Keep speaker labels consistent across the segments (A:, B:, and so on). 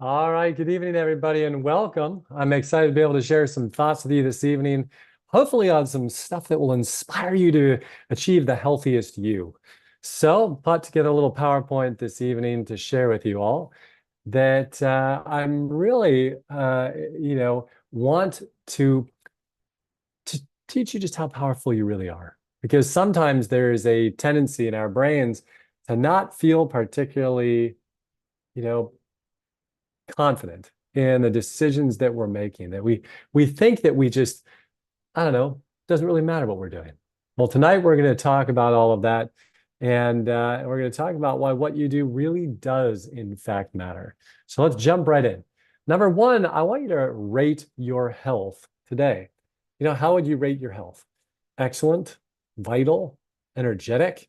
A: All right, good evening, everybody, and welcome. I'm excited to be able to share some thoughts with you this evening, hopefully on some stuff that will inspire you to achieve the healthiest you. So, put together a little PowerPoint this evening to share with you all that I'm really, want to teach you just how powerful you really are. Because sometimes there is a tendency in our brains to not feel particularly, you know, confident in the decisions that we're making, that we think that we just, I don't know, doesn't really matter what we're doing. Well, tonight we're going to talk about all of that, and we're going to talk about why what you do really does, in fact, matter. So let's jump right in. Number one, I want you to rate your health today. How would you rate your health? Excellent, vital, energetic,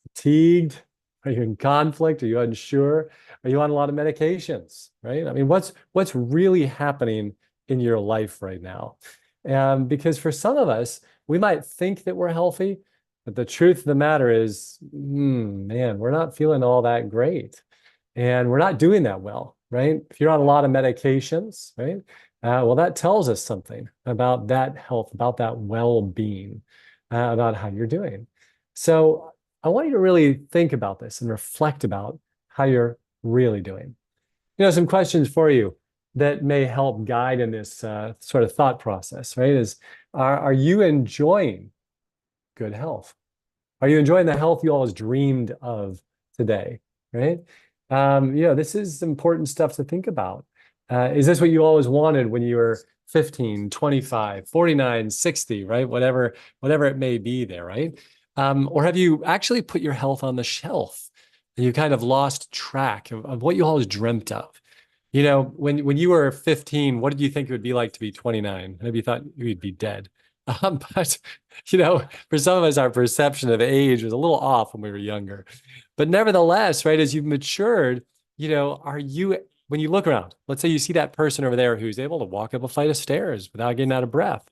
A: fatigued? Are you in conflict? Are you unsure? Are you on a lot of medications, right? I mean, what's really happening in your life right now? Because for some of us, we might think that we're healthy, but the truth of the matter is, man, we're not feeling all that great. And we're not doing that well, right? If you're on a lot of medications, right? Well, that tells us something about that health, about that well-being, about how you're doing. So I want you to really think about this and reflect about how you're really doing. Some questions for you that may help guide in this sort of thought process, right? Are you enjoying good health? Are you enjoying the health you always dreamed of today, right? This is important stuff to think about. Is this what you always wanted when you were 15, 25, 49, 60, right? Whatever it may be there, right? Or have you actually put your health on the shelf and you kind of lost track of what you always dreamt of? When you were 15, what did you think it would be like to be 29? Maybe you thought you'd be dead. But for some of us, our perception of age was a little off when we were younger. But nevertheless, right, as you've matured, when you look around, let's say you see that person over there who's able to walk up a flight of stairs without getting out of breath,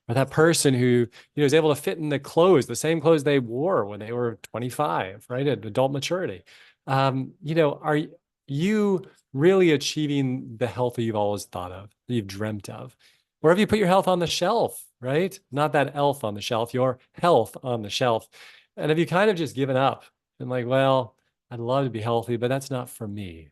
A: or that person who, is able to fit in the same clothes they wore when they were 25, right, at adult maturity. Are you really achieving the health that you've always thought of, that you've dreamt of? Or have you put your health on the shelf, right? Not that elf on the shelf, your health on the shelf. And have you kind of just given up and like, well, I'd love to be healthy, but that's not for me.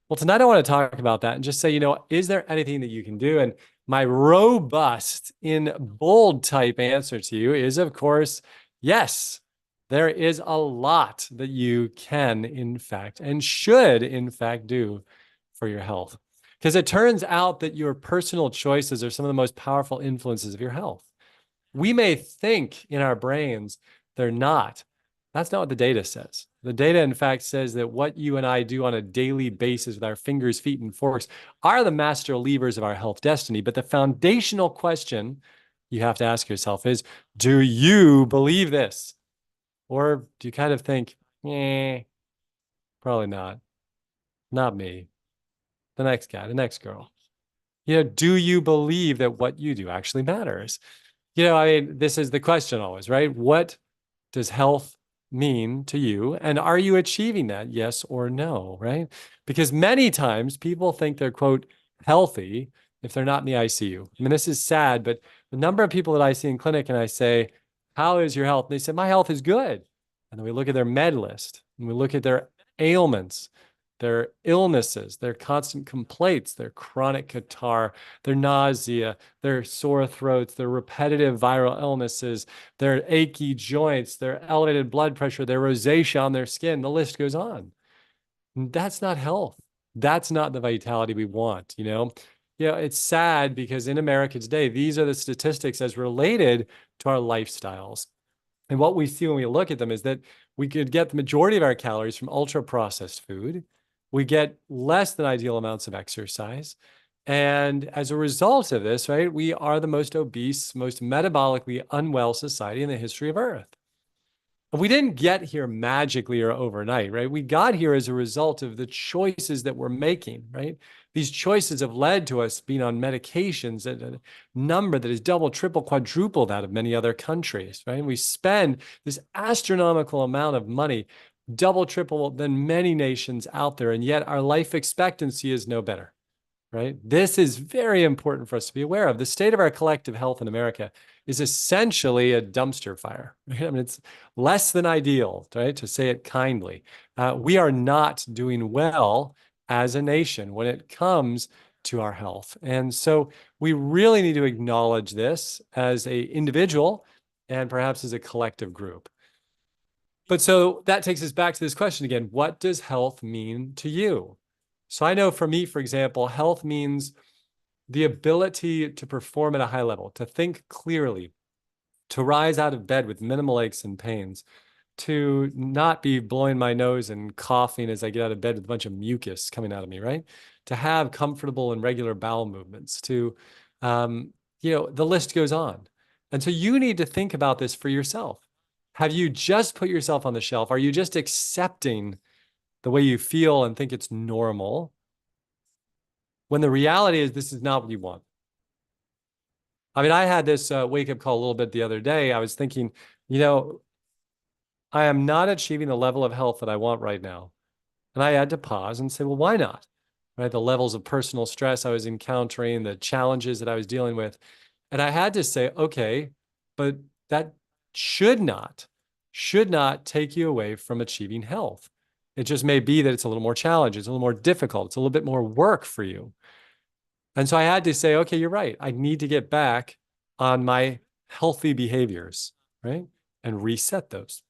A: Well, tonight I want to talk about that and just say, is there anything that you can do? And my robust, in bold type answer to you is, of course, yes. There is a lot that you can, in fact, and should, in fact, do for your health. Because it turns out that your personal choices are some of the most powerful influences of your health. We may think in our brains they're not. That's not what the data says. The data, in fact, says that what you and I do on a daily basis with our fingers, feet, and forks are the master levers of our health destiny. But the foundational question you have to ask yourself is, do you believe this? Or do you kind of think, probably not. Not me. The next guy, the next girl. Do you believe that what you do actually matters? This is the question always, right? What does health mean to you? And are you achieving that? Yes or no, right? Because many times people think they're, quote, healthy if they're not in the ICU. I mean, this is sad, but the number of people that I see in clinic and I say, how is your health? And they say, my health is good. And then we look at their med list and we look at their ailments, their illnesses, their constant complaints, their chronic catarrh, their nausea, their sore throats, their repetitive viral illnesses, their achy joints, their elevated blood pressure, their rosacea on their skin. The list goes on. And that's not health. That's not the vitality we want, it's sad because in America today, these are the statistics as related to our lifestyles. And what we see when we look at them is that we could get the majority of our calories from ultra processed food. We get less than ideal amounts of exercise. And as a result of this, right, we are the most obese, most metabolically unwell society in the history of Earth. We didn't get here magically or overnight, right? We got here as a result of the choices that we're making, right? These choices have led to us being on medications at a number that is double, triple, quadruple that of many other countries, right? We spend this astronomical amount of money, double, triple than many nations out there, and yet our life expectancy is no better, right? This is very important for us to be aware of. The state of our collective health in America is essentially a dumpster fire, right? I mean, it's less than ideal, right? To say it kindly. We are not doing well as a nation when it comes to our health. And so we really need to acknowledge this as an individual and perhaps as a collective group. But so that takes us back to this question again. What does health mean to you? So I know for me, for example, health means the ability to perform at a high level, to think clearly, to rise out of bed with minimal aches and pains, to not be blowing my nose and coughing as I get out of bed with a bunch of mucus coming out of me, right? To have comfortable and regular bowel movements, the list goes on. And so you need to think about this for yourself. Have you just put yourself on the shelf? Are you just accepting the way you feel and think it's normal, when the reality is this is not what you want? I mean, I had this wake-up call a little bit the other day. I was thinking, I am not achieving the level of health that I want right now. And I had to pause and say, well, why not? Right? The levels of personal stress I was encountering, the challenges that I was dealing with. And I had to say, okay, but that should not take you away from achieving health. It just may be that it's a little more challenging, it's a little more difficult, it's a little bit more work for you. And so I had to say, okay, you're right. I need to get back on my healthy behaviors, right? And reset those.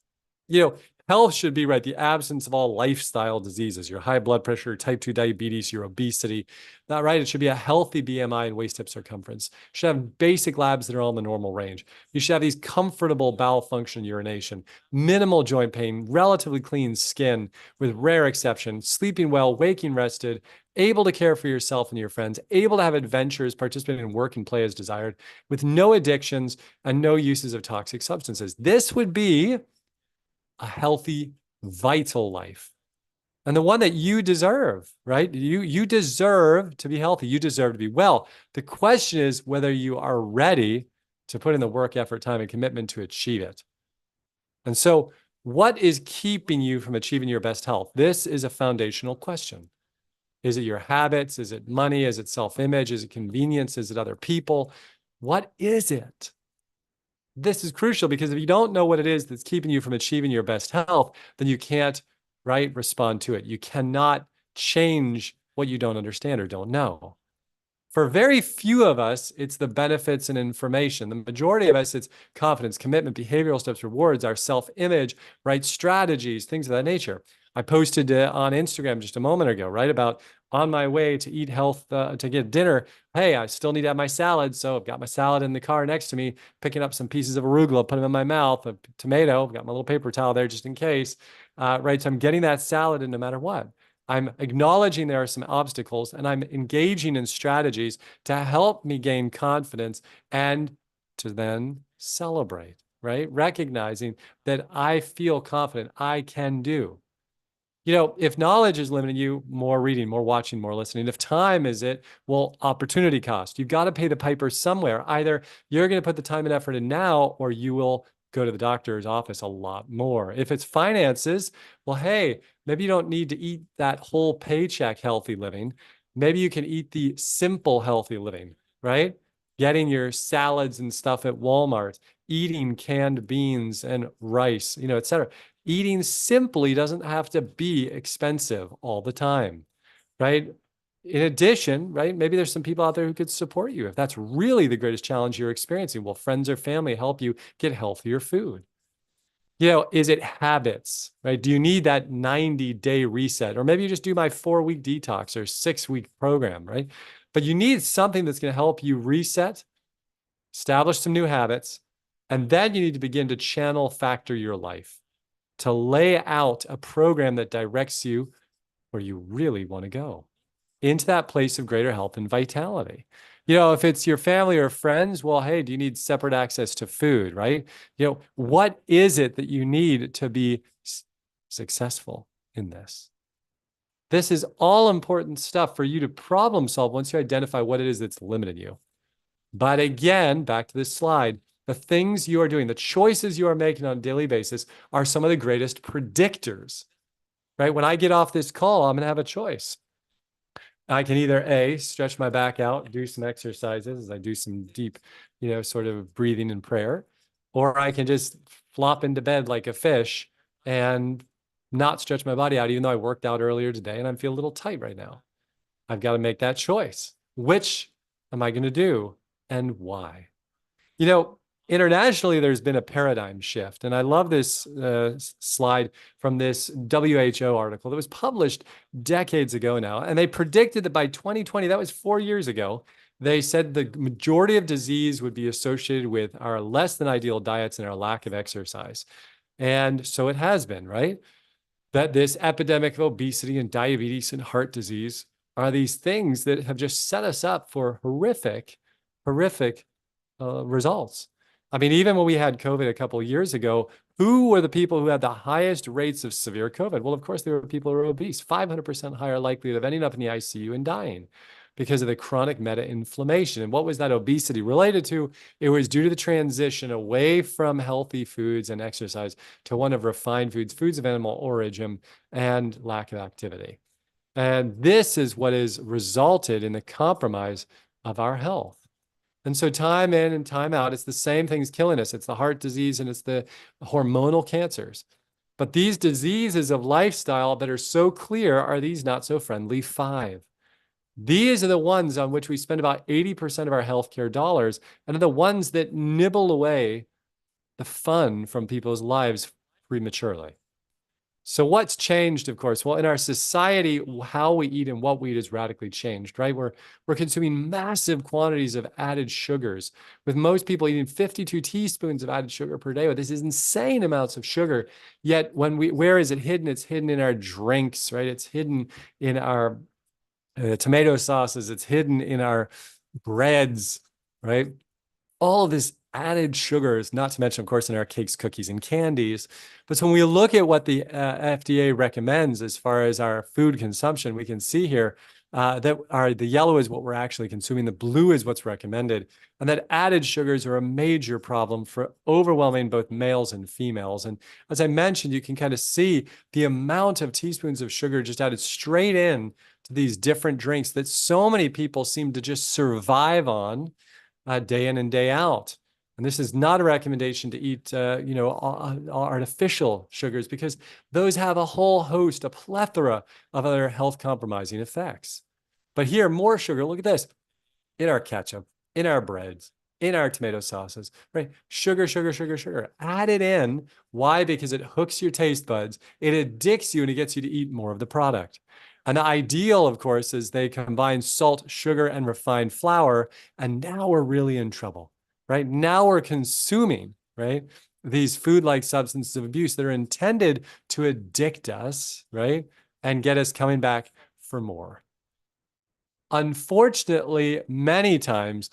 A: Health should be, right, the absence of all lifestyle diseases, your high blood pressure, your type 2 diabetes, your obesity. Not right. It should be a healthy BMI and waist hip circumference. You should have basic labs that are all in the normal range. You should have these comfortable bowel function urination, minimal joint pain, relatively clean skin, with rare exception, sleeping well, waking rested, able to care for yourself and your friends, able to have adventures, participating in work and play as desired, with no addictions and no uses of toxic substances. This would be a healthy, vital life. And the one that you deserve, right? You deserve to be healthy. You deserve to be well. The question is whether you are ready to put in the work, effort, time, and commitment to achieve it. And so what is keeping you from achieving your best health? This is a foundational question. Is it your habits? Is it money? Is it self-image? Is it convenience? Is it other people? What is it? This is crucial because if you don't know what it is that's keeping you from achieving your best health, then you can't, right, respond to it. You cannot change what you don't understand or don't know. For very few of us, it's the benefits and information. The majority of us, it's confidence, commitment, behavioral steps, rewards, our self-image, right, strategies, things of that nature. I posted on Instagram just a moment ago, right, about on my way to eat health, to get dinner. Hey, I still need to have my salad. So I've got my salad in the car next to me, picking up some pieces of arugula, put them in my mouth, a tomato, I've got my little paper towel there just in case, right? So I'm getting that salad in no matter what. I'm acknowledging there are some obstacles and I'm engaging in strategies to help me gain confidence and to then celebrate, right? Recognizing that I feel confident I can do. If knowledge is limiting you, more reading, more watching, more listening. If time is it, well, opportunity cost. You've got to pay the piper somewhere. Either you're going to put the time and effort in now, or you will go to the doctor's office a lot more. If it's finances, well, hey, maybe you don't need to eat that whole paycheck healthy living. Maybe you can eat the simple healthy living, right? Getting your salads and stuff at Walmart, eating canned beans and rice, et cetera. Eating simply doesn't have to be expensive all the time, right? In addition, right, maybe there's some people out there who could support you if that's really the greatest challenge you're experiencing. Well, friends or family help you get healthier food. Is it habits, right? Do you need that 90-day reset? Or maybe you just do my 4-week detox or 6-week program, right? But you need something that's going to help you reset, establish some new habits, And then you need to begin to channel factor your life, to lay out a program that directs you where you really want to go, into that place of greater health and vitality. If it's your family or friends, well, hey, do you need separate access to food, right? What is it that you need to be successful in this? This is all important stuff for you to problem solve once you identify what it is that's limiting you. But again, back to this slide, the things you are doing, the choices you are making on a daily basis are some of the greatest predictors, right? When I get off this call, I'm going to have a choice. I can either A, stretch my back out, do some exercises as I do some deep, sort of breathing and prayer, or I can just flop into bed like a fish and not stretch my body out, even though I worked out earlier today and I feel a little tight right now. I've got to make that choice. Which am I going to do and why? Internationally, there's been a paradigm shift. And I love this slide from this WHO article that was published decades ago now. And they predicted that by 2020, that was 4 years ago, they said the majority of disease would be associated with our less than ideal diets and our lack of exercise. And so it has been, right? That this epidemic of obesity and diabetes and heart disease are these things that have just set us up for horrific results. I mean, even when we had COVID a couple of years ago, who were the people who had the highest rates of severe COVID? Well, of course, there were people who were obese, 500% higher likelihood of ending up in the ICU and dying because of the chronic meta-inflammation. And what was that obesity related to? It was due to the transition away from healthy foods and exercise to one of refined foods, foods of animal origin, and lack of activity. And this is what has resulted in the compromise of our health. And so time in and time out, it's the same things killing us. It's the heart disease and it's the hormonal cancers. But these diseases of lifestyle that are so clear are these not so friendly 5. These are the ones on which we spend about 80% of our healthcare dollars, and are the ones that nibble away the fun from people's lives prematurely. So what's changed, of course? Well, in our society, how we eat and what we eat has radically changed, right? We're consuming massive quantities of added sugars, with most people eating 52 teaspoons of added sugar per day. But this is insane amounts of sugar. Yet where is it hidden? It's hidden in our drinks, right? It's hidden in our tomato sauces. It's hidden in our breads, right? All of this added sugars, not to mention, of course, in our cakes, cookies, and candies. But so when we look at what the FDA recommends as far as our food consumption, we can see here that the yellow is what we're actually consuming. The blue is what's recommended. And that added sugars are a major problem for overwhelming both males and females. And as I mentioned, you can kind of see the amount of teaspoons of sugar just added straight in to these different drinks that so many people seem to just survive on day in and day out. And this is not a recommendation to eat, artificial sugars, because those have a whole host, a plethora of other health compromising effects. But here, more sugar. Look at this. In our ketchup, in our breads, in our tomato sauces, right? Sugar, sugar, sugar, sugar. Add it in. Why? Because it hooks your taste buds. It addicts you and it gets you to eat more of the product. An ideal, of course, is they combine salt, sugar, and refined flour. And now we're really in trouble, right? Now we're consuming, right, these food-like substances of abuse that are intended to addict us, right, and get us coming back for more. Unfortunately, many times,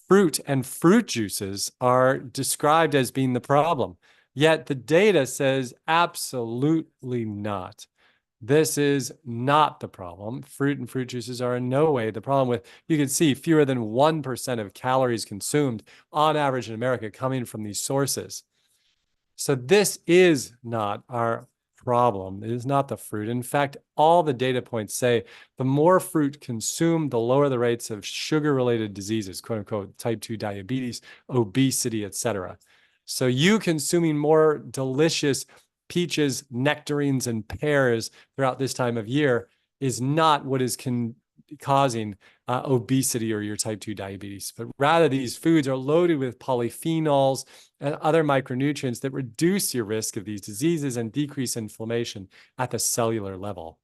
A: fruit and fruit juices are described as being the problem. Yet the data says absolutely not. This is not the problem. Fruit and fruit juices are in no way the problem. With, you can see, fewer than 1% of calories consumed on average in America coming from these sources. So this is not our problem. It is not the fruit. In fact, all the data points say the more fruit consumed, the lower the rates of sugar-related diseases, quote unquote, type 2 diabetes, obesity, etc. So you consuming more delicious peaches, nectarines, and pears throughout this time of year is not what is causing obesity or your type 2 diabetes, but rather these foods are loaded with polyphenols and other micronutrients that reduce your risk of these diseases and decrease inflammation at the cellular level.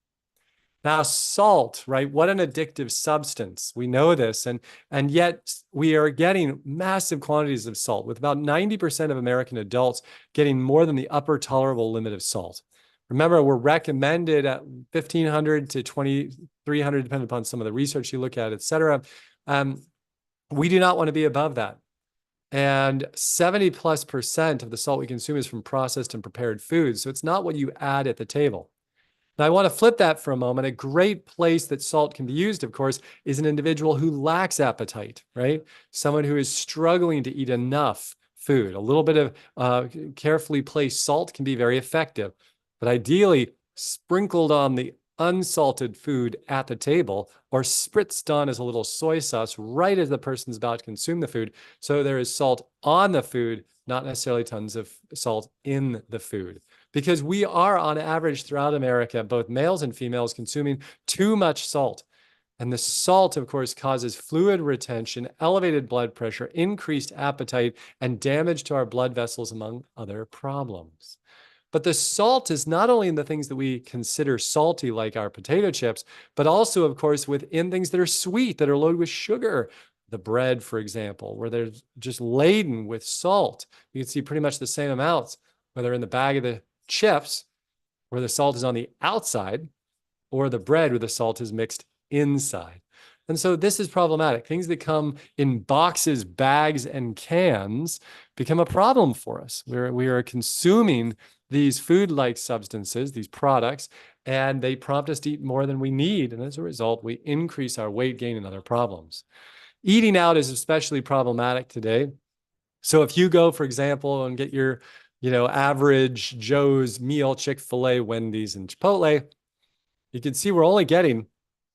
A: Now, salt, right? What an addictive substance. We know this, and yet we are getting massive quantities of salt, with about 90% of American adults getting more than the upper tolerable limit of salt. Remember, we're recommended at 1,500 to 2,300, depending upon some of the research you look at, et cetera. We do not want to be above that. And 70+% of the salt we consume is from processed and prepared foods. So it's not what you add at the table. Now, I want to flip that for a moment. A great place that salt can be used, of course, is an individual who lacks appetite, right? Someone who is struggling to eat enough food. A little bit of carefully placed salt can be very effective, but ideally sprinkled on the unsalted food at the table or spritzed on as a little soy sauce right as the person's about to consume the food. So there is salt on the food, not necessarily tons of salt in the food. Because we are, on average, throughout America, both males and females, consuming too much salt. And the salt, of course, causes fluid retention, elevated blood pressure, increased appetite, and damage to our blood vessels, among other problems. But the salt is not only in the things that we consider salty, like our potato chips, but also, of course, within things that are sweet, that are loaded with sugar. The bread, for example, where they're just laden with salt. You can see pretty much the same amounts, whether in the bag of the chips, where the salt is on the outside, or the bread where the salt is mixed inside. And so this is problematic. Things that come in boxes, bags, and cans become a problem for us. We are consuming these food-like substances, these products, and they prompt us to eat more than we need. And as a result, we increase our weight gain and other problems. Eating out is especially problematic today. So if you go, for example, and get your average Joe's meal, Chick-fil-A, Wendy's, and Chipotle, you can see we're only getting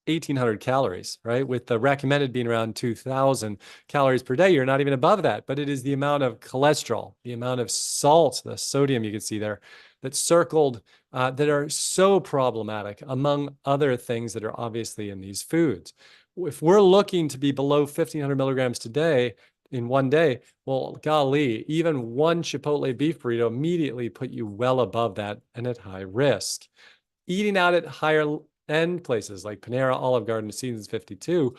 A: 1,800 calories, right? With the recommended being around 2,000 calories per day. You're not even above that, but it is the amount of cholesterol, the amount of salt, the sodium you can see there, that's circled, that are so problematic, among other things that are obviously in these foods. If we're looking to be below 1,500 milligrams today, in one day, well, golly, even one Chipotle beef burrito immediately put you well above that and at high risk. Eating out at higher end places like Panera, Olive Garden, Seasons 52,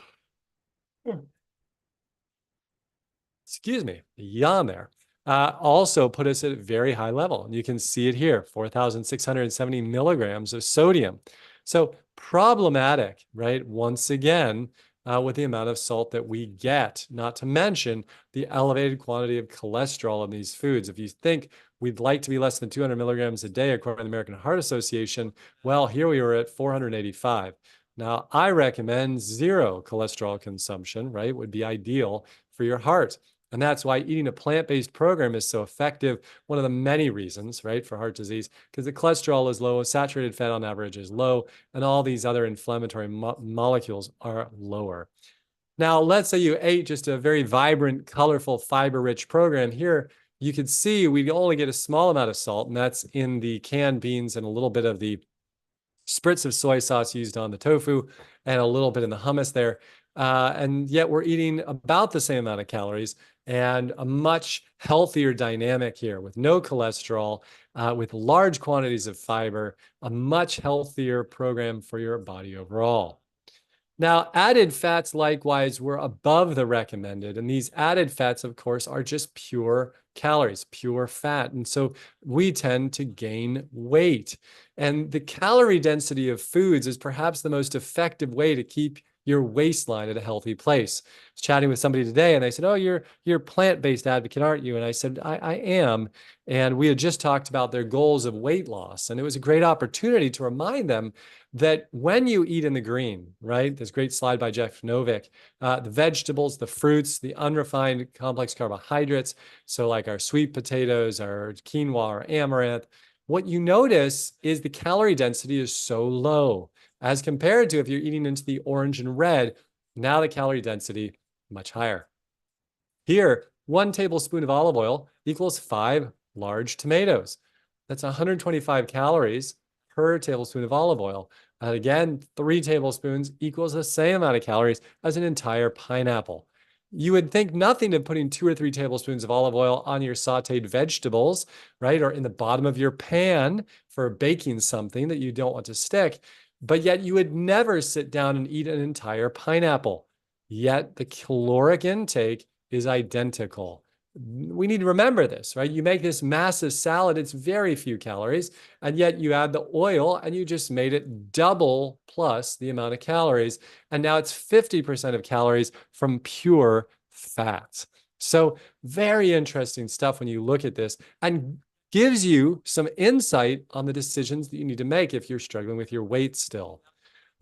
A: excuse me, yawn there, also put us at a very high level. And you can see it here, 4,670 milligrams of sodium. So problematic, right? Once again, with the amount of salt that we get, not to mention the elevated quantity of cholesterol in these foods. If you think we'd like to be less than 200 milligrams a day, according to the American Heart Association, well, here we are at 485. Now, I recommend zero cholesterol consumption, right? Would be ideal for your heart. And that's why eating a plant-based program is so effective. One of the many reasons, right, for heart disease, because the cholesterol is low, saturated fat on average is low, and all these other inflammatory molecules are lower. Now, let's say you ate just a very vibrant, colorful, fiber-rich program. Here, you can see we only get a small amount of salt, and that's in the canned beans and a little bit of the spritz of soy sauce used on the tofu and a little bit in the hummus there. And yet we're eating about the same amount of calories and a much healthier dynamic here with no cholesterol, with large quantities of fiber, a much healthier program for your body overall. Now, added fats likewise were above the recommended, and these added fats, of course, are just pure calories, pure fat. And so we tend to gain weight. And the calorie density of foods is perhaps the most effective way to keep your waistline at a healthy place. I was chatting with somebody today and they said, "Oh, you're a plant-based advocate, aren't you?" And I said, I am. And we had just talked about their goals of weight loss. And it was a great opportunity to remind them that when you eat in the green, right? This great slide by Jeff Novick, the vegetables, the fruits, the unrefined complex carbohydrates, so like our sweet potatoes, our quinoa, our amaranth, what you notice is the calorie density is so low as compared to if you're eating into the orange and red. Now the calorie density much higher. Here, 1 tablespoon of olive oil equals 5 large tomatoes. That's 125 calories per tablespoon of olive oil. And again, 3 tablespoons equals the same amount of calories as an entire pineapple. You would think nothing of putting 2 or 3 tablespoons of olive oil on your sauteed vegetables, right? Or in the bottom of your pan for baking something that you don't want to stick. but yet you would never sit down and eat an entire pineapple. Yet the caloric intake is identical. We need to remember this, right? You make this massive salad, it's very few calories, and yet you add the oil and you just made it double plus the amount of calories. And now it's 50% of calories from pure fats. So, very interesting stuff when you look at this, and gives you some insight on the decisions that you need to make if you're struggling with your weight still.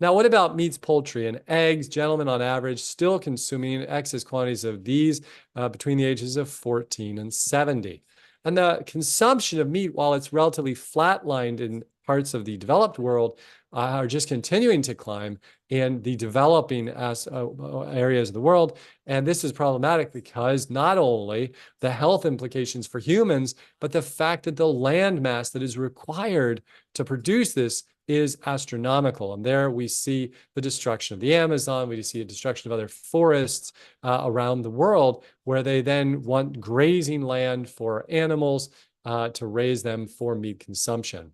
A: Now, what about meats, poultry, and eggs? Gentlemen, on average, still consuming excess quantities of these between the ages of 14 and 70. And the consumption of meat, while it's relatively flatlined in parts of the developed world, are just continuing to climb in the developing areas of the world. And this is problematic because not only the health implications for humans, but the fact that the land mass that is required to produce this is astronomical. And there we see the destruction of the Amazon. We see a destruction of other forests around the world, where they then want grazing land for animals to raise them for meat consumption.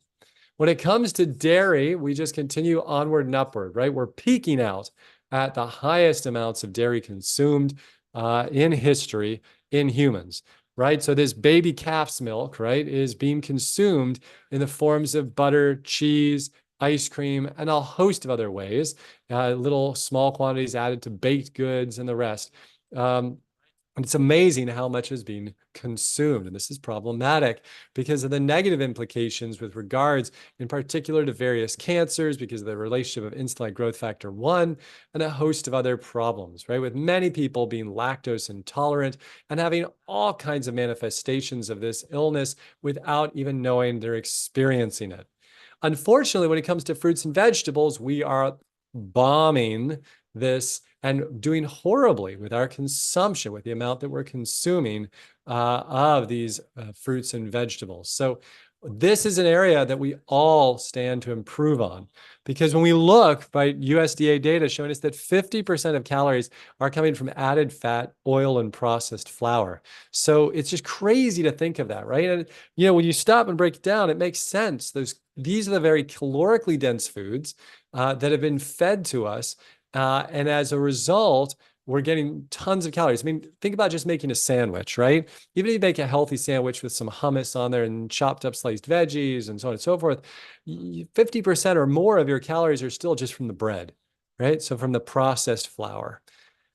A: When it comes to dairy, we just continue onward and upward, right? We're peaking out at the highest amounts of dairy consumed in history in humans, right? So this baby calf's milk, right, is being consumed in the forms of butter, cheese, ice cream, and a host of other ways, little small quantities added to baked goods and the rest. And it's amazing how much is being consumed. And this is problematic because of the negative implications with regards, in particular, to various cancers, because of the relationship of insulin growth factor 1 and a host of other problems, right? With many people being lactose intolerant and having all kinds of manifestations of this illness without even knowing they're experiencing it. Unfortunately, when it comes to fruits and vegetables, we are bombing this and doing horribly with our consumption, with the amount that we're consuming of these fruits and vegetables. So this is an area that we all stand to improve on, because when we look by USDA data showing us that 50% of calories are coming from added fat, oil, and processed flour. So it's just crazy to think of that, right? And when you stop and break it down, it makes sense. These are the very calorically dense foods that have been fed to us. And as a result, we're getting tons of calories. I mean, think about just making a sandwich, right? Even if you make a healthy sandwich with some hummus on there and chopped up sliced veggies and so on and so forth, 50% or more of your calories are still just from the bread, right? So from the processed flour.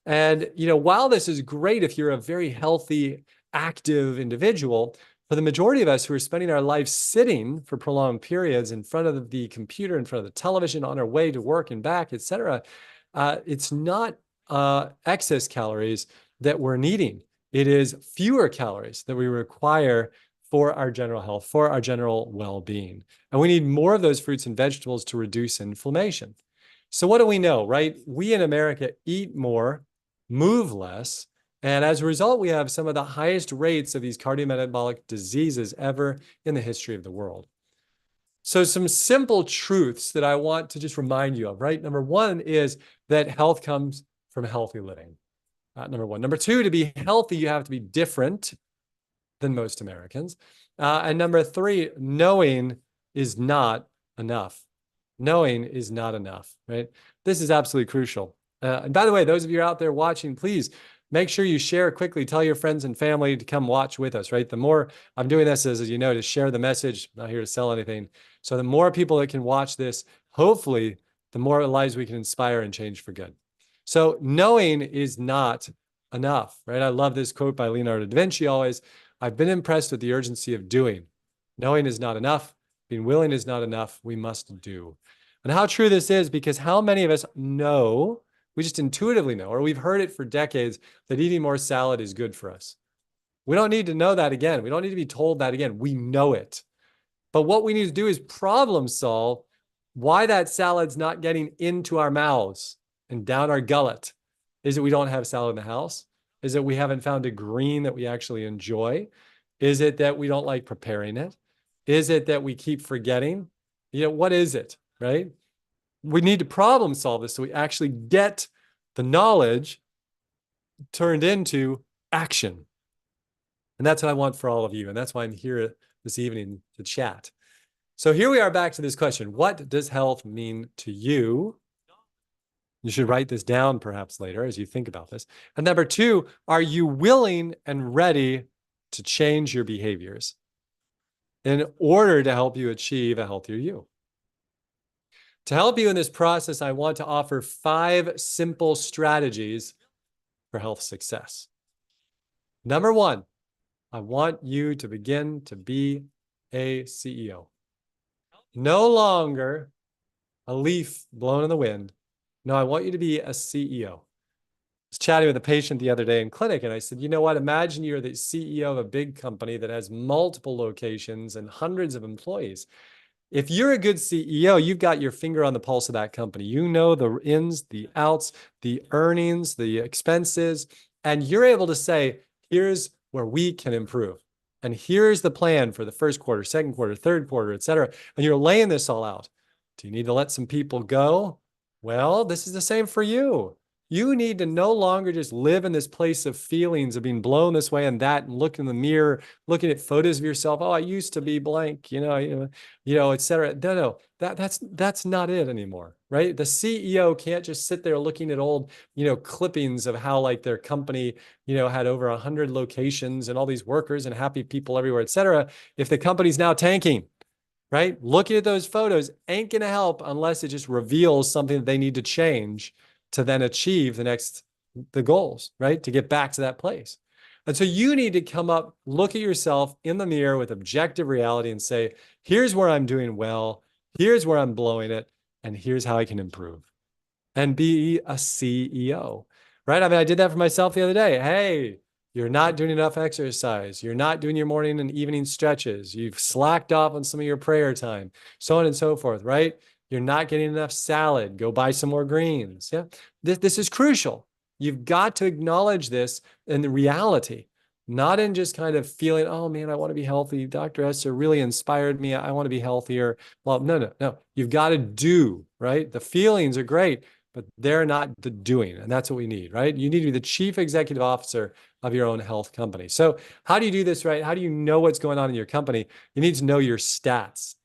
A: And, while this is great if you're a very healthy, active individual, for the majority of us who are spending our lives sitting for prolonged periods in front of the computer, in front of the television, on our way to work and back, et cetera, it's not excess calories that we're needing. It is fewer calories that we require for our general health, for our general well-being. And we need more of those fruits and vegetables to reduce inflammation. So what do we know, right? We in America eat more, move less, and as a result, we have some of the highest rates of these cardiometabolic diseases ever in the history of the world. So some simple truths that I want to just remind you of, right? Number one is that health comes from healthy living. Number one. Number two, to be healthy, you have to be different than most Americans. And number three, knowing is not enough. Knowing is not enough, right? This is absolutely crucial. And by the way, those of you out there watching, please make sure you share quickly. Tell your friends and family to come watch with us, right? The more I'm doing this, as you know, to share the message, I'm not here to sell anything. So the more people that can watch this, hopefully, the more lives we can inspire and change for good. So knowing is not enough, right? I love this quote by Leonardo da Vinci always. I've been impressed with the urgency of doing. Knowing is not enough. Being willing is not enough. We must do. And how true this is, because how many of us know, we just intuitively know, or we've heard it for decades, that eating more salad is good for us. We don't need to know that again. We don't need to be told that again. We know it. But what we need to do is problem solve why that salad's not getting into our mouths and down our gullet. Is it we don't have salad in the house? Is it we haven't found a green that we actually enjoy? Is it that we don't like preparing it? Is it that we keep forgetting? What is it, right? We need to problem solve this so we actually get the knowledge turned into action. And that's what I want for all of you. And that's why I'm here this evening to chat. So here we are back to this question. What does health mean to you? You should write this down perhaps later as you think about this. And number two, are you willing and ready to change your behaviors in order to help you achieve a healthier you? To help you in this process, I want to offer 5 simple strategies for health success. Number one, I want you to begin to be a CEO. No longer a leaf blown in the wind. No, I want you to be a CEO. I was chatting with a patient the other day in clinic, and I said, you know what? Imagine you're the CEO of a big company that has multiple locations and hundreds of employees. If you're a good CEO, you've got your finger on the pulse of that company. You know the ins, the outs, the earnings, the expenses, and you're able to say, here's where we can improve. And here's the plan for the first quarter, second quarter, third quarter, et cetera. And you're laying this all out. Do you need to let some people go? Well, this is the same for you. You need to no longer just live in this place of feelings of being blown this way and that, and look in the mirror, looking at photos of yourself. Oh, I used to be blank, et cetera. No, that's not it anymore, right? The CEO can't just sit there looking at old, clippings of how like their company, had over 100 locations and all these workers and happy people everywhere, et cetera. If the company's now tanking, right? Looking at those photos ain't going to help unless it just reveals something that they need to change to then achieve the goals, right? To get back to that place. And so you need to come up, look at yourself in the mirror with objective reality and say, here's where I'm doing well, here's where I'm blowing it, and here's how I can improve. And be a CEO, right? I mean, I did that for myself the other day. Hey, you're not doing enough exercise. You're not doing your morning and evening stretches. You've slacked off on some of your prayer time, so on and so forth, right? You're not getting enough salad. Go buy some more greens. Yeah. This is crucial. You've got to acknowledge this in the reality, not in just kind of feeling, oh man, I want to be healthy. Dr. Esser really inspired me. I want to be healthier. Well, no. You've got to do, right? The feelings are great, but they're not the doing. And that's what we need, right? You need to be the chief executive officer of your own health company. So how do you do this, right? How do you know what's going on in your company? You need to know your stats,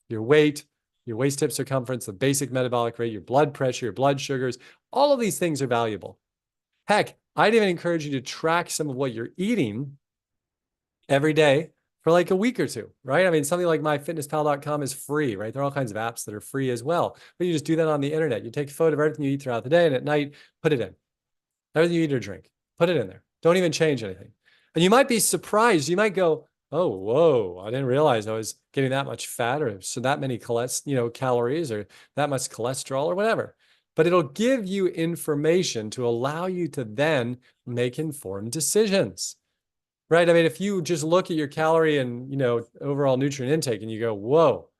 A: your weight, your waist hip circumference, the basic metabolic rate, your blood pressure, your blood sugars. All of these things are valuable. Heck, I'd even encourage you to track some of what you're eating every day for like a week or two, right? I mean, something like myfitnesspal.com is free, right? There are all kinds of apps that are free as well. But you just do that on the internet. You take a photo of everything you eat throughout the day, and at night, put it in. Everything you eat or drink, put it in there. Don't even change anything. And you might be surprised. You might go, oh, whoa, I didn't realize I was getting that much fat or so that many calories or that much cholesterol or whatever. But it'll give you information to allow you to then make informed decisions, right? I mean, if you just look at your calorie and, overall nutrient intake and you go, whoa,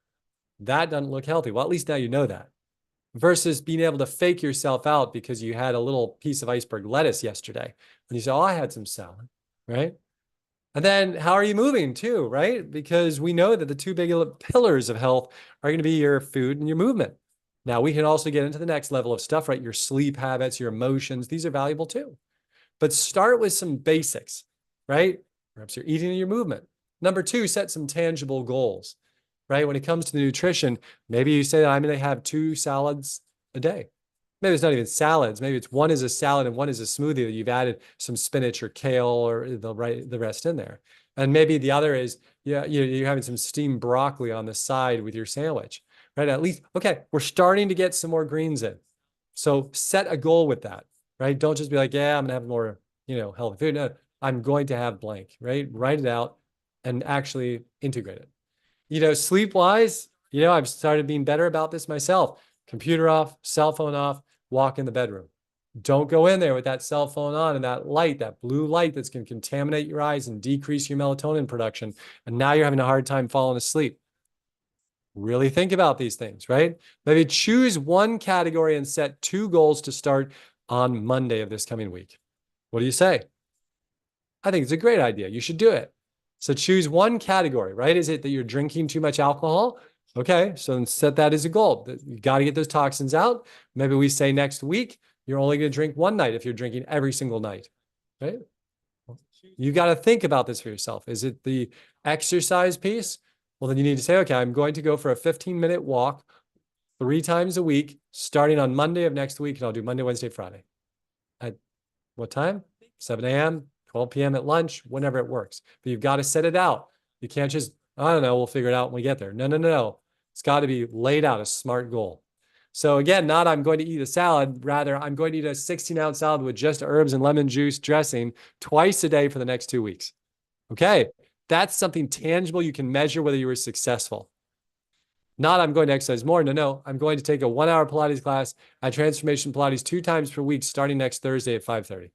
A: that doesn't look healthy. Well, at least now you know that. Versus being able to fake yourself out because you had a little piece of iceberg lettuce yesterday. And you say, oh, I had some salad, right? And then how are you moving too, right? Because we know that the 2 big pillars of health are going to be your food and your movement. Now we can also get into the next level of stuff, right? Your sleep habits, your emotions, these are valuable too. But start with some basics, right? Perhaps your eating and your movement. Number 2, set some tangible goals, right? When it comes to the nutrition, maybe you say, I'm going to have 2 salads a day. Maybe it's not even salads. Maybe it's one is a salad and one is a smoothie that you've added some spinach or kale or the rest in there. And maybe the other is, you're having some steamed broccoli on the side with your sandwich, right? At least, okay, we're starting to get some more greens in. So set a goal with that, right? Don't just be like, yeah, I'm going to have more, healthy food. No, I'm going to have blank, right? Write it out and actually integrate it. Sleep-wise, I've started being better about this myself. Computer off, cell phone off, walk in the bedroom. Don't go in there with that cell phone on and that light, that blue light that's going to contaminate your eyes and decrease your melatonin production. And now you're having a hard time falling asleep. Really think about these things, right? Maybe choose one category and set 2 goals to start on Monday of this coming week. What do you say? I think it's a great idea. You should do it. So choose one category, right? Is it that you're drinking too much alcohol? Okay, so then set that as a goal. You got to get those toxins out. Maybe we say next week, you're only going to drink one night if you're drinking every single night, right? You got to think about this for yourself. Is it the exercise piece? Well, then you need to say, okay, I'm going to go for a 15-minute walk 3 times a week, starting on Monday of next week, and I'll do Monday, Wednesday, Friday. At what time? 7 a.m., 12 p.m. at lunch, whenever it works. But you've got to set it out. You can't just, I don't know, we'll figure it out when we get there. No, no, no, no. It's got to be laid out, a smart goal. So again, not I'm going to eat a salad, rather I'm going to eat a 16-ounce salad with just herbs and lemon juice dressing twice a day for the next 2 weeks. Okay, that's something tangible you can measure whether you were successful. Not I'm going to exercise more. No, no, I'm going to take a 1-hour Pilates class at Transformation Pilates 2 times per week, starting next Thursday at 5:30.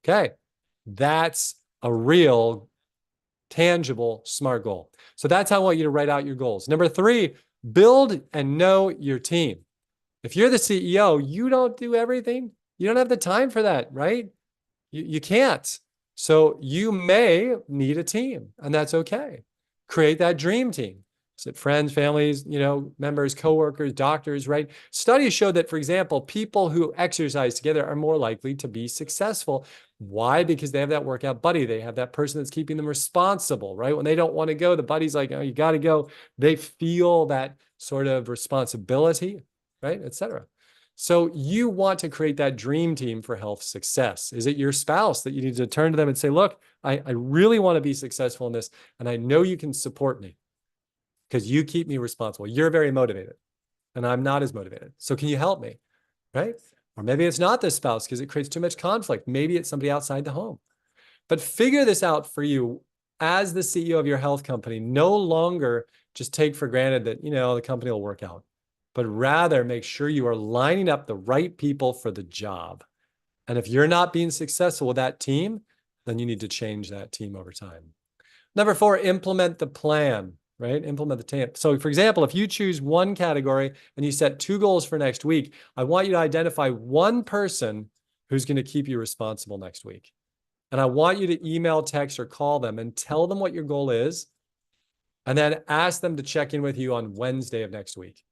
A: Okay, that's a real, tangible, smart goal. So that's how I want you to write out your goals. Number 3, build and know your team. If you're the CEO, you don't do everything. You don't have the time for that, right? You can't. So you may need a team, and that's okay. Create that dream team. Is it friends, families, members, coworkers, doctors, right? Studies show that, for example, people who exercise together are more likely to be successful. Why? Because they have that workout buddy. They have that person that's keeping them responsible, right? When they don't want to go, the buddy's like, oh, you got to go. They feel that sort of responsibility, right? Et cetera. So you want to create that dream team for health success. Is it your spouse that you need to turn to them and say, look, I really want to be successful in this, and I know you can support me because you keep me responsible. You're very motivated, and I'm not as motivated. So can you help me, right? Or maybe it's not the spouse because it creates too much conflict. Maybe it's somebody outside the home. But figure this out for you as the CEO of your health company. No longer just take for granted that, the company will work out, but rather make sure you are lining up the right people for the job. And if you're not being successful with that team, then you need to change that team over time. Number 4, implement the plan, right? Implement the plan. So for example, if you choose one category and you set 2 goals for next week, I want you to identify one person who's going to keep you responsible next week. And I want you to email, text, or call them and tell them what your goal is, and then ask them to check in with you on Wednesday of next week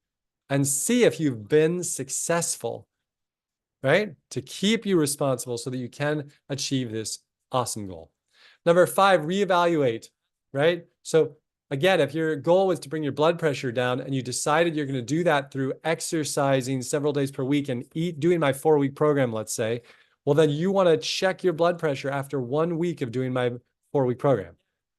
A: and see if you've been successful, right? To keep you responsible so that you can achieve this awesome goal. Number 5, reevaluate, right? So again, if your goal was to bring your blood pressure down and you decided you're going to do that through exercising several days per week and doing my 4-week program, let's say, well, then you want to check your blood pressure after 1 week of doing my 4-week program,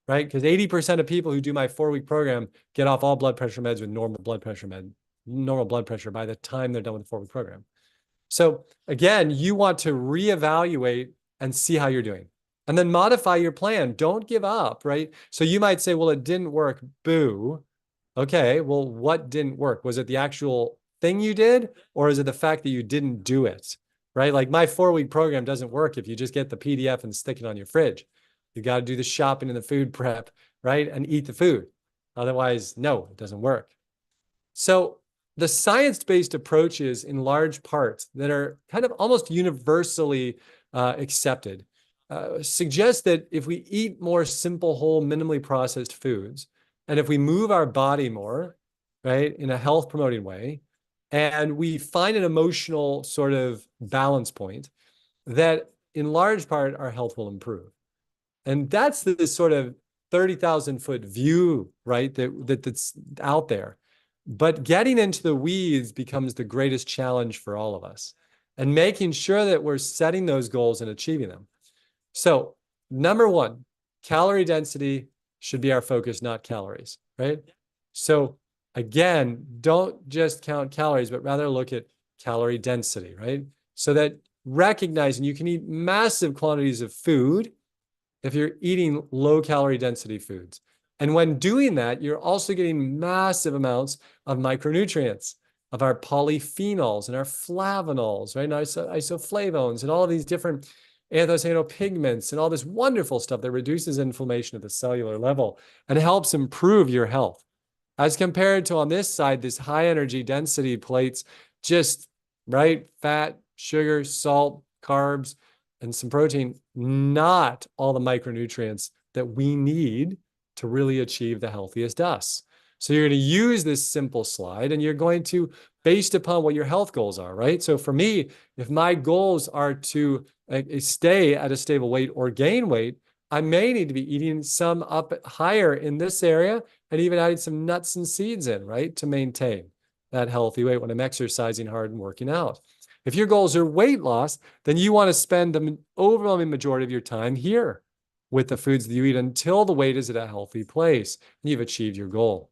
A: right? Because 80% of people who do my 4-week program get off all blood pressure meds with normal blood pressure by the time they're done with the 4-week program. So again, you want to reevaluate and see how you're doing, and then modify your plan. Don't give up, right? So you might say, well, it didn't work. Boo. Okay, well, what didn't work? Was it the actual thing you did, or is it the fact that you didn't do it, right? Like my 4-week program doesn't work if you just get the PDF and stick it on your fridge. You got to do the shopping and the food prep, right? And eat the food. Otherwise, no, it doesn't work. So the science-based approaches in large part that are kind of almost universally accepted suggest that if we eat more simple, whole, minimally processed foods, and if we move our body more, right, in a health-promoting way, and we find an emotional sort of balance point, that in large part our health will improve. And that's this sort of 30,000-foot view, right, that's out there. But getting into the weeds becomes the greatest challenge for all of us, and making sure that we're setting those goals and achieving them. So number 1, calorie density should be our focus, not calories, right? So again, don't just count calories, but rather look at calorie density, right? So that recognizing you can eat massive quantities of food if you're eating low calorie density foods. And when doing that, you're also getting massive amounts of micronutrients, of our polyphenols and our flavonols, right? And isoflavones and all of these different anthocyanopigments and all this wonderful stuff that reduces inflammation at the cellular level and helps improve your health. As compared to on this side, this high energy density plates, just, right, fat, sugar, salt, carbs, and some protein, not all the micronutrients that we need to really achieve the healthiest us. So you're going to use this simple slide, and you're going to, based upon what your health goals are, right? So for me, if my goals are to stay at a stable weight or gain weight, I may need to be eating some up higher in this area and even adding some nuts and seeds in, right, to maintain that healthy weight when I'm exercising hard and working out. If your goals are weight loss, then you want to spend the overwhelming majority of your time here with the foods that you eat until the weight is at a healthy place and you've achieved your goal.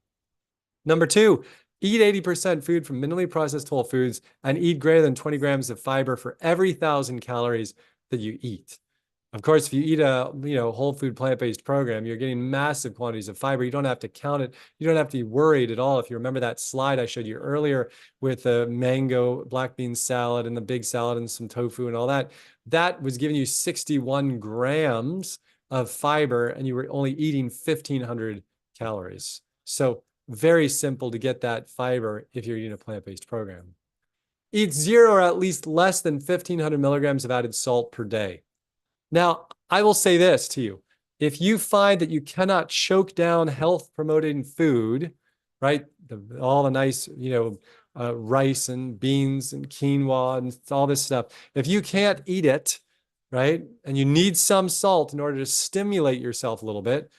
A: Number two, eat 80% food from minimally processed whole foods and eat greater than 20 grams of fiber for every 1,000 calories that you eat. Of course, if you eat a whole food plant-based program, you're getting massive quantities of fiber. You don't have to count it. You don't have to be worried at all. If you remember that slide I showed you earlier with the mango black bean salad and the big salad and some tofu and all that, that was giving you 61 grams of fiber and you were only eating 1,500 calories. So very simple to get that fiber if you're eating a plant-based program. Eat 0 or at least less than 1,500 milligrams of added salt per day. Now, I will say this to you. If you find that you cannot choke down health-promoting food, right, all the nice, rice and beans and quinoa and all this stuff, if you can't eat it, right, and you need some salt in order to stimulate yourself a little bit,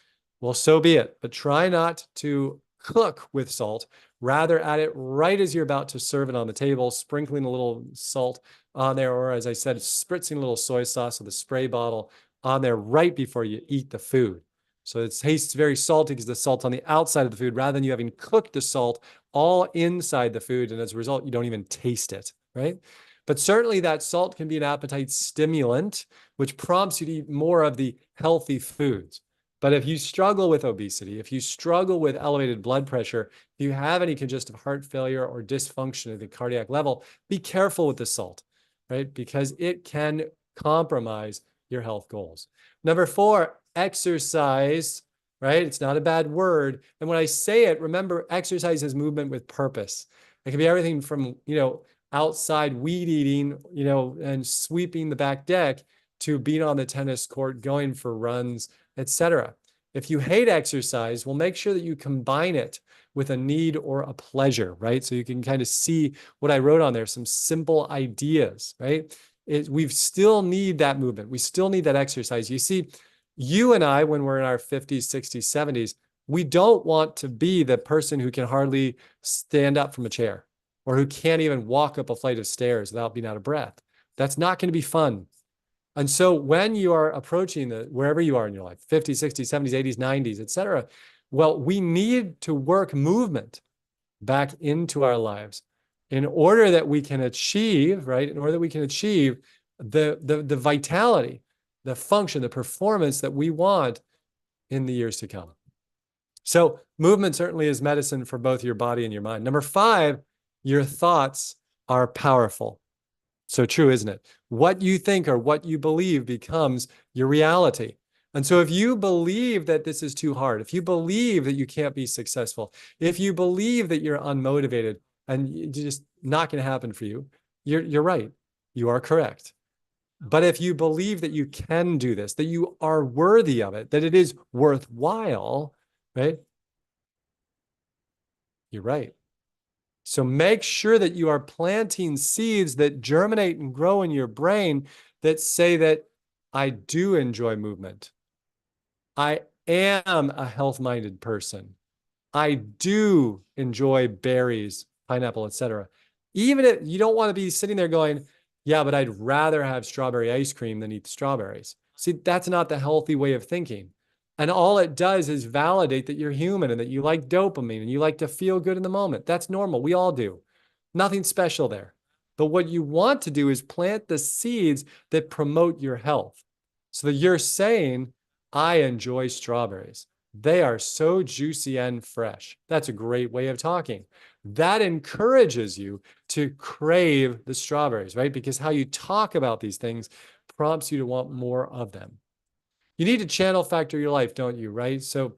A: well, so be it. But try not to cook with salt. Rather, add it right as you're about to serve it on the table, sprinkling a little salt on there, or as I said, spritzing a little soy sauce with a spray bottle on there right before you eat the food. So it tastes very salty because the salt's on the outside of the food rather than you having cooked the salt all inside the food. And as a result, you don't even taste it, right? But certainly that salt can be an appetite stimulant, which prompts you to eat more of the healthy foods. But if you struggle with obesity, if you struggle with elevated blood pressure, if you have any congestive heart failure or dysfunction at the cardiac level, be careful with the salt, right? Because it can compromise your health goals. Number 4, exercise, right? It's not a bad word. And when I say it, remember, exercise is movement with purpose. It can be everything from, outside weed eating, and sweeping the back deck to being on the tennis court, going for runs, etc. If you hate exercise, well, make sure that you combine it with a need or a pleasure, right? So you can kind of see what I wrote on there, some simple ideas, right? We still need that movement. We still need that exercise. You see, you and I, when we're in our 50s, 60s, 70s, we don't want to be the person who can hardly stand up from a chair or who can't even walk up a flight of stairs without being out of breath. That's not going to be fun. And so when you are approaching wherever you are in your life, 50s, 60s, 70s, 80s, 90s, et cetera, well, we need to work movement back into our lives in order that we can achieve, right? In order that we can achieve the vitality, the function, the performance that we want in the years to come. So movement certainly is medicine for both your body and your mind. Number 5, your thoughts are powerful. So true, isn't it? What you think or what you believe becomes your reality. And so if you believe that this is too hard, if you believe that you can't be successful, if you believe that you're unmotivated and it's just not going to happen for you, you're right. You are correct. But if you believe that you can do this, that you are worthy of it, that it is worthwhile, right? You're right. So make sure that you are planting seeds that germinate and grow in your brain that say that I do enjoy movement. I am a health-minded person. I do enjoy berries, pineapple, etc. Even if you don't want to be sitting there going, yeah, but I'd rather have strawberry ice cream than eat strawberries. See, that's not the healthy way of thinking. And all it does is validate that you're human and that you like dopamine and you like to feel good in the moment. That's normal. We all do. Nothing special there. But what you want to do is plant the seeds that promote your health so that you're saying, I enjoy strawberries. They are so juicy and fresh. That's a great way of talking. That encourages you to crave the strawberries, right? Because how you talk about these things prompts you to want more of them. You need to channel factor your life, don't you, right? So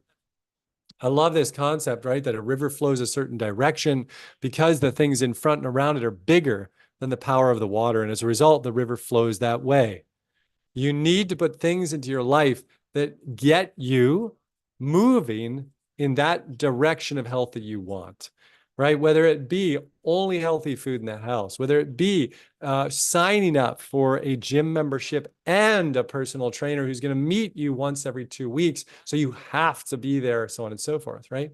A: I love this concept, right? That a river flows a certain direction because the things in front and around it are bigger than the power of the water. And as a result, the river flows that way. You need to put things into your life that get you moving in that direction of health that you want. right? Whether it be only healthy food in the house, whether it be signing up for a gym membership and a personal trainer who's going to meet you once every 2 weeks. So you have to be there, so on and so forth, right?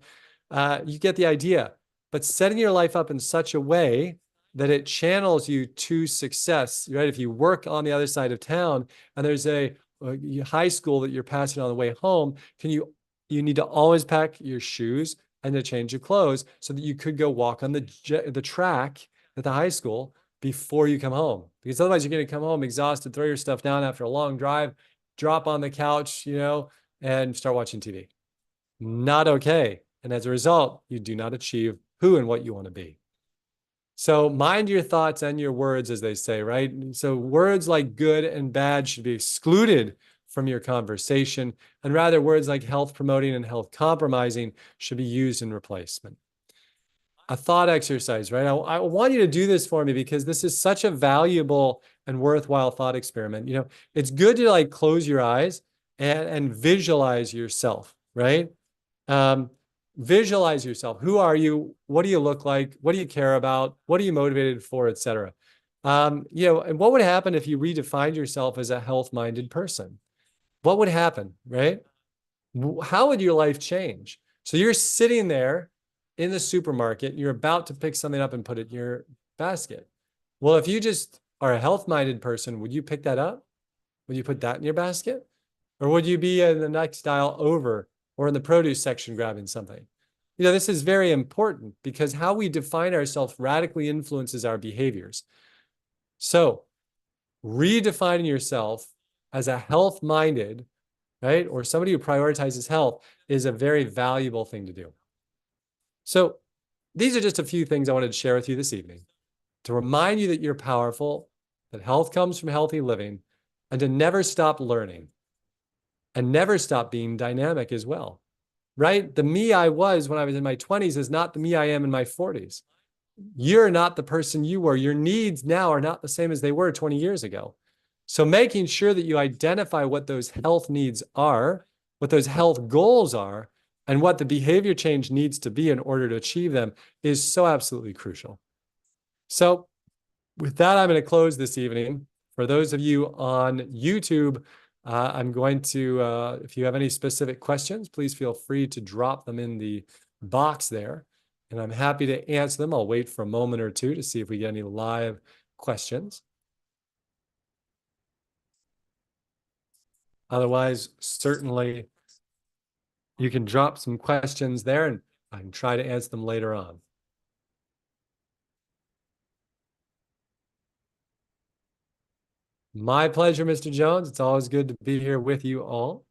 A: You get the idea. But setting your life up in such a way that it channels you to success, right? If you work on the other side of town and there's a high school that you're passing on the way home, you need to always pack your shoes and to change your clothes so that you could go walk on the track at the high school before you come home. Because otherwise you're going to come home exhausted, throw your stuff down after a long drive, drop on the couch, and start watching TV. Not okay. And as a result, you do not achieve who and what you want to be. So mind your thoughts and your words, as they say, right? So words like good and bad should be excluded from your conversation, and rather words like health promoting and health compromising should be used in replacement. A thought exercise, right? I want you to do this for me because this is such a valuable and worthwhile thought experiment. It's good to like close your eyes and visualize yourself, right? Visualize yourself. Who are you? What do you look like? What do you care about? What are you motivated for, et cetera? And what would happen if you redefined yourself as a health-minded person? What would happen, right? How would your life change? So you're sitting there in the supermarket, you're about to pick something up and put it in your basket. Well, if you just are a health-minded person, would you pick that up? Would you put that in your basket? Or would you be in the next aisle over or in the produce section grabbing something? This is very important because how we define ourselves radically influences our behaviors. So redefining yourself as a health-minded, right, or somebody who prioritizes health is a very valuable thing to do. So these are just a few things I wanted to share with you this evening to remind you that you're powerful, that health comes from healthy living, and to never stop learning and never stop being dynamic as well, right? The me I was when I was in my 20s is not the me I am in my 40s. You're not the person you were. Your needs now are not the same as they were 20 years ago. So making sure that you identify what those health needs are, what those health goals are, and what the behavior change needs to be in order to achieve them is so absolutely crucial. So with that, I'm going to close this evening. For those of you on YouTube, I'm going to, if you have any specific questions, please feel free to drop them in the box there. And I'm happy to answer them. I'll wait for a moment or two to see if we get any live questions. Otherwise, certainly you can drop some questions there and I can try to answer them later on. My pleasure, Mr. Jones. It's always good to be here with you all.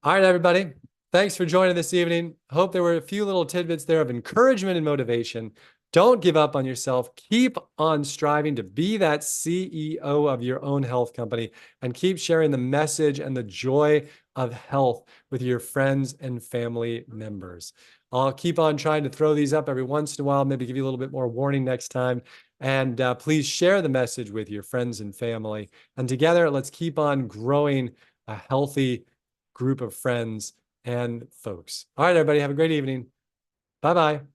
A: All right, everybody. Thanks for joining this evening. Hope there were a few little tidbits there of encouragement and motivation. Don't give up on yourself. Keep on striving to be that CEO of your own health company and keep sharing the message and the joy of health with your friends and family members. I'll keep on trying to throw these up every once in a while, maybe give you a little bit more warning next time. And please share the message with your friends and family. And together, let's keep on growing a healthy group of friends and folks. All right, everybody, have a great evening. Bye-bye.